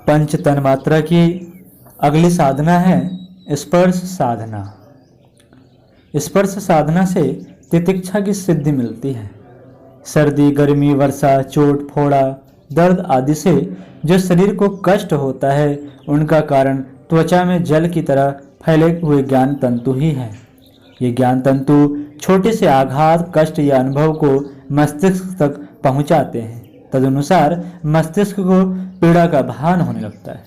पंच तन्मात्रा की अगली साधना है स्पर्श साधना। स्पर्श साधना से तितिक्षा की सिद्धि मिलती है। सर्दी, गर्मी, वर्षा, चोट, फोड़ा, दर्द आदि से जो शरीर को कष्ट होता है उनका कारण त्वचा में जल की तरह फैले हुए ज्ञान तंतु ही है। ये ज्ञान तंतु छोटे से आघात, कष्ट या अनुभव को मस्तिष्क तक पहुंचाते हैं। तदनुसार मस्तिष्क को पीड़ा का भान होने लगता है।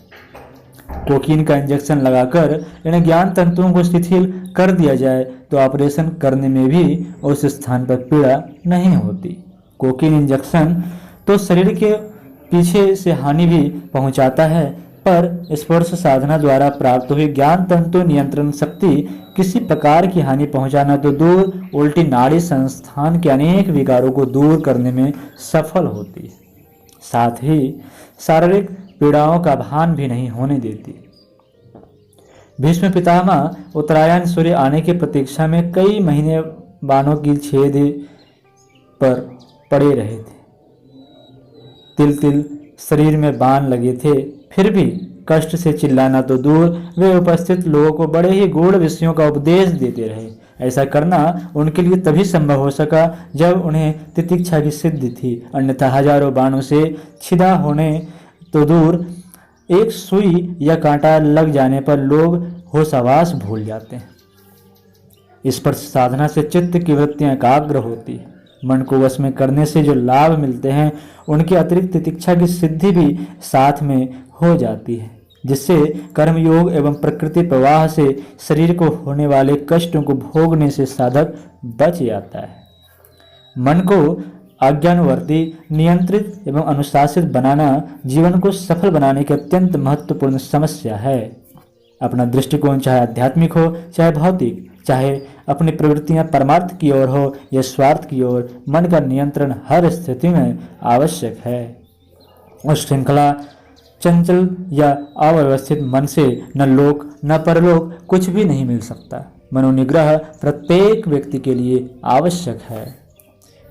कोकीन का इंजेक्शन लगाकर इन ज्ञान तंतुओं को शिथिल कर दिया जाए तो ऑपरेशन करने में भी उस स्थान पर पीड़ा नहीं होती। कोकीन इंजेक्शन तो शरीर के पीछे से हानि भी पहुंचाता है, पर स्पर्श साधना द्वारा प्राप्त हुई ज्ञान तंतु नियंत्रण शक्ति किसी प्रकार की हानि पहुंचाना तो दूर, उल्टी नाड़ी संस्थान के अनेक विकारों को दूर करने में सफल होती है। साथ ही शारीरिक पीड़ाओं का भान भी नहीं होने देती। भीष्म पितामह उत्तरायण सूर्य आने की प्रतीक्षा में कई महीने बाणों की छेद पर पड़े रहे थे। तिल तिल शरीर में बाण लगे थे, फिर भी कष्ट से चिल्लाना तो दूर, वे उपस्थित लोगों को बड़े ही गूढ़ विषयों का उपदेश देते रहे। ऐसा करना उनके लिए तभी संभव हो सका जब उन्हें तितिक्षा की सिद्धि थी, अन्यथा हजारों बाणों से छिदा होने तो दूर, एक सुई या कांटा लग जाने पर लोग होश-आवास भूल जाते हैं। स्पर्श साधना से चित्त की वृत्तियां एकाग्र होती है। मन को वश में करने से जो लाभ मिलते हैं उनके अतिरिक्त तितिक्षा की सिद्धि भी साथ में हो जाती है, जिससे कर्मयोग एवं प्रकृति प्रवाह से शरीर को होने वाले कष्टों को भोगने से साधक बच जाता है। मन को आज्ञानुवर्ती, नियंत्रित एवं अनुशासित बनाना जीवन को सफल बनाने की अत्यंत महत्वपूर्ण समस्या है। अपना दृष्टिकोण चाहे आध्यात्मिक हो चाहे भौतिक, चाहे अपनी प्रवृत्तियां परमार्थ की ओर हो या स्वार्थ की ओर, मन का नियंत्रण हर स्थिति में आवश्यक है। उस श्रृंखला, चंचल या अव्यवस्थित मन से न लोक न परलोक कुछ भी नहीं मिल सकता। मनोनिग्रह प्रत्येक व्यक्ति के लिए आवश्यक है।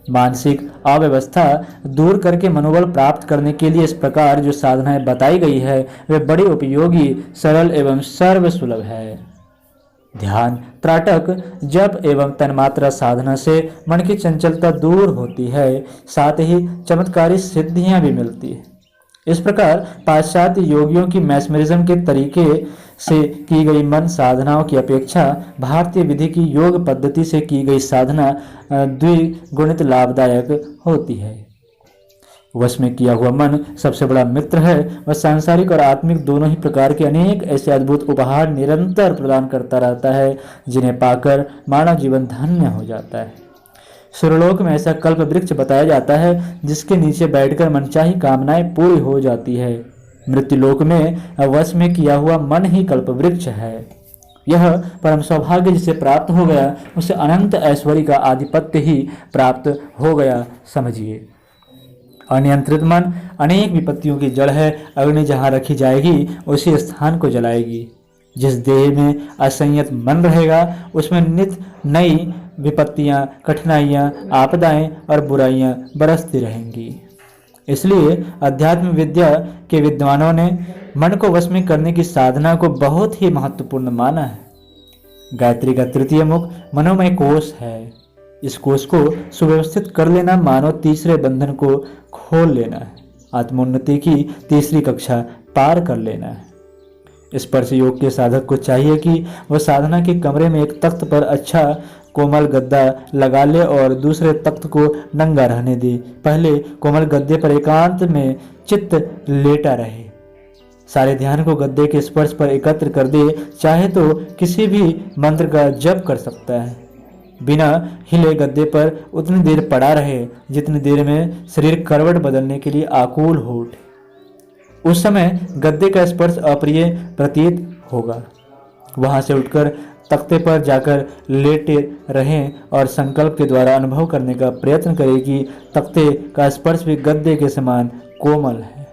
मानसिक अव्यवस्था दूर करके मनोबल प्राप्त करने के लिए इस प्रकार जो साधनाएं बताई गई है वे बड़ी उपयोगी, सरल एवं सर्वसुलभ है। ध्यान, त्राटक, जप एवं तन्मात्रा साधना से मन की चंचलता दूर होती है, साथ ही चमत्कारी सिद्धियां भी मिलती है। इस प्रकार पाश्चात्य योगियों की मैस्मरिज्म के तरीके से की गई मन साधनाओं की अपेक्षा भारतीय विधि की योग पद्धति से की गई साधना द्विगुणित लाभदायक होती है। वश में किया हुआ मन सबसे बड़ा मित्र है। वह सांसारिक और आत्मिक दोनों ही प्रकार के अनेक ऐसे अद्भुत उपहार निरंतर प्रदान करता रहता है, जिन्हें पाकर मानव जीवन धन्य हो जाता है। सुरलोक में ऐसा कल्प वृक्ष बताया जाता है जिसके नीचे बैठकर मनचाही कामनाएं पूरी हो जाती है। मृत्युलोक में वश में किया हुआ मन ही कल्प वृक्ष है। यह परम सौभाग्य जिसे प्राप्त हो गया उसे अनंत ऐश्वर्य का आधिपत्य ही प्राप्त हो गया समझिए। अनियंत्रित मन अनेक विपत्तियों की जड़ है। अग्नि जहाँ रखी जाएगी उसी स्थान को जलाएगी। जिस देह में असंयत मन रहेगा उसमें नित नई विपत्तियां, कठिनाइयां, आपदाएं और बुराइयां बरसती रहेंगी। इसलिए अध्यात्म विद्या के विद्वानों ने मन को वश में करने की साधना को बहुत ही महत्वपूर्ण माना है। गायत्री का तृतीय मुख मनोमय कोश है। इस कोश को सुव्यवस्थित कर लेना मानो तीसरे बंधन को खोल लेना है, आत्मोन्नति की तीसरी कक्षा पार कर लेना है। स्पर्श योग के साधक को चाहिए कि वह साधना के कमरे में एक तख्त पर अच्छा कोमल गद्दा लगा ले और दूसरे तख्त को नंगा रहने दे। पहले कोमल गद्दे पर एकांत में चित्त लेटा रहे, सारे ध्यान को गद्दे के स्पर्श पर एकत्र कर दे। चाहे तो किसी भी मंत्र का जप कर सकता है। बिना हिले गद्दे पर उतनी देर पड़ा रहे जितनी देर में शरीर करवट बदलने के लिए आकुल हो उठे। उस समय गद्दे का स्पर्श अप्रिय प्रतीत होगा। वहां से उठकर तख्ते पर जाकर लेटे रहें और संकल्प के द्वारा अनुभव करने का प्रयत्न करें कि तख्ते का स्पर्श भी गद्दे के समान कोमल है।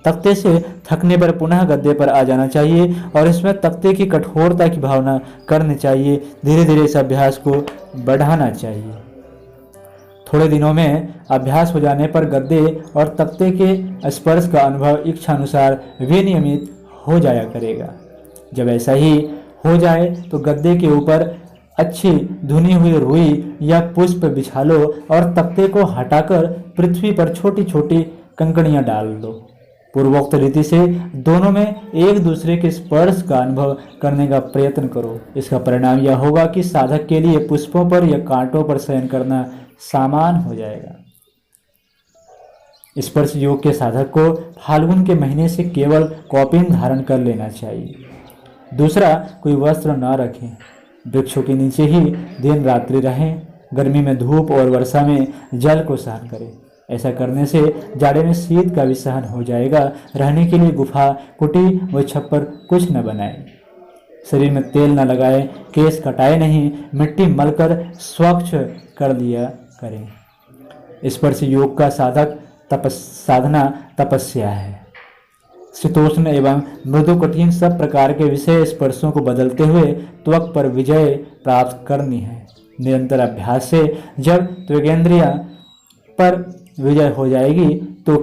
तख्ते से थकने पर पुनः गद्दे पर आ जाना चाहिए और इसमें तख्ते की कठोरता की भावना करनी चाहिए। धीरे धीरे इस अभ्यास को बढ़ाना चाहिए। थोड़े दिनों में अभ्यास हो जाने पर गद्दे और तख्ते के स्पर्श का अनुभव इच्छानुसार विनियमित हो जाया करेगा। जब ऐसा ही हो जाए तो गद्दे के ऊपर अच्छी धुनी हुई रुई या पुष्प बिछा लो और तख्ते को हटाकर पृथ्वी पर छोटी छोटी कंकड़ियां डाल दो। पूर्वोक्त रीति से दोनों में एक दूसरे के स्पर्श का अनुभव करने का प्रयत्न करो। इसका परिणाम यह होगा कि साधक के लिए पुष्पों पर या कांटों पर शयन करना सामान हो जाएगा। स्पर्श योग के साधक को फाल्गुन के महीने से केवल कौपीन धारण कर लेना चाहिए। दूसरा कोई वस्त्र न रखें। वृक्षों के नीचे ही दिन रात्रि रहें। गर्मी में धूप और वर्षा में जल को सहन करें। ऐसा करने से जाड़े में शीत का भी सहन हो जाएगा। रहने के लिए गुफा, कुटी व छप्पर कुछ न बनाएं। शरीर में तेल न लगाएं, केस कटाए नहीं, मिट्टी मलकर स्वच्छ कर लिया करें। स्पर्श योग का साधना तपस्या है। शीतोष्ण एवं मृदु कठिन सब प्रकार के विषय स्पर्शों को बदलते हुए त्वक पर विजय प्राप्त करनी है। निरंतर अभ्यास से जब त्वगेंद्रिया पर विजय हो जाएगी तो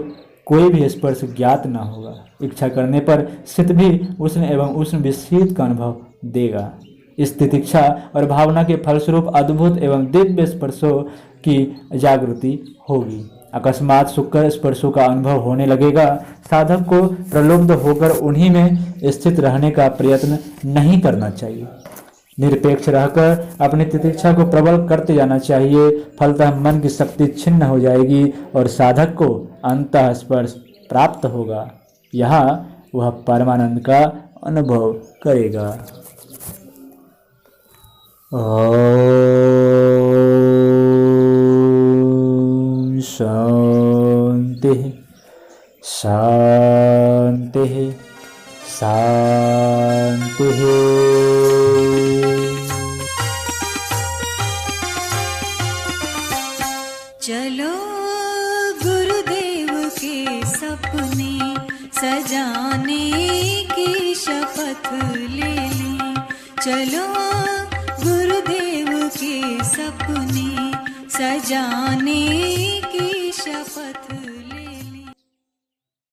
कोई भी स्पर्श ज्ञात न होगा। इच्छा करने पर शीत भी उष्ण एवं उष्ण भी शीत का अनुभव देगा। इस तितिक्षा और भावना के फलस्वरूप अद्भुत एवं दिव्य स्पर्शों की जागृति होगी। अकस्मात शुक्र स्पर्शों का अनुभव होने लगेगा। साधक को प्रलुब्ध होकर उन्हीं में स्थित रहने का प्रयत्न नहीं करना चाहिए। निरपेक्ष रहकर अपनी तितिक्षा को प्रबल करते जाना चाहिए। फलतः मन की शक्ति छिन्न हो जाएगी और साधक को अंतः स्पर्श प्राप्त होगा। यहाँ वह परमानंद का अनुभव करेगा। शांति शांति शांति। चलो गुरुदेव के सपने सजाने की शपथ ले ली। चलो गुरुदेव के सपने सजाने की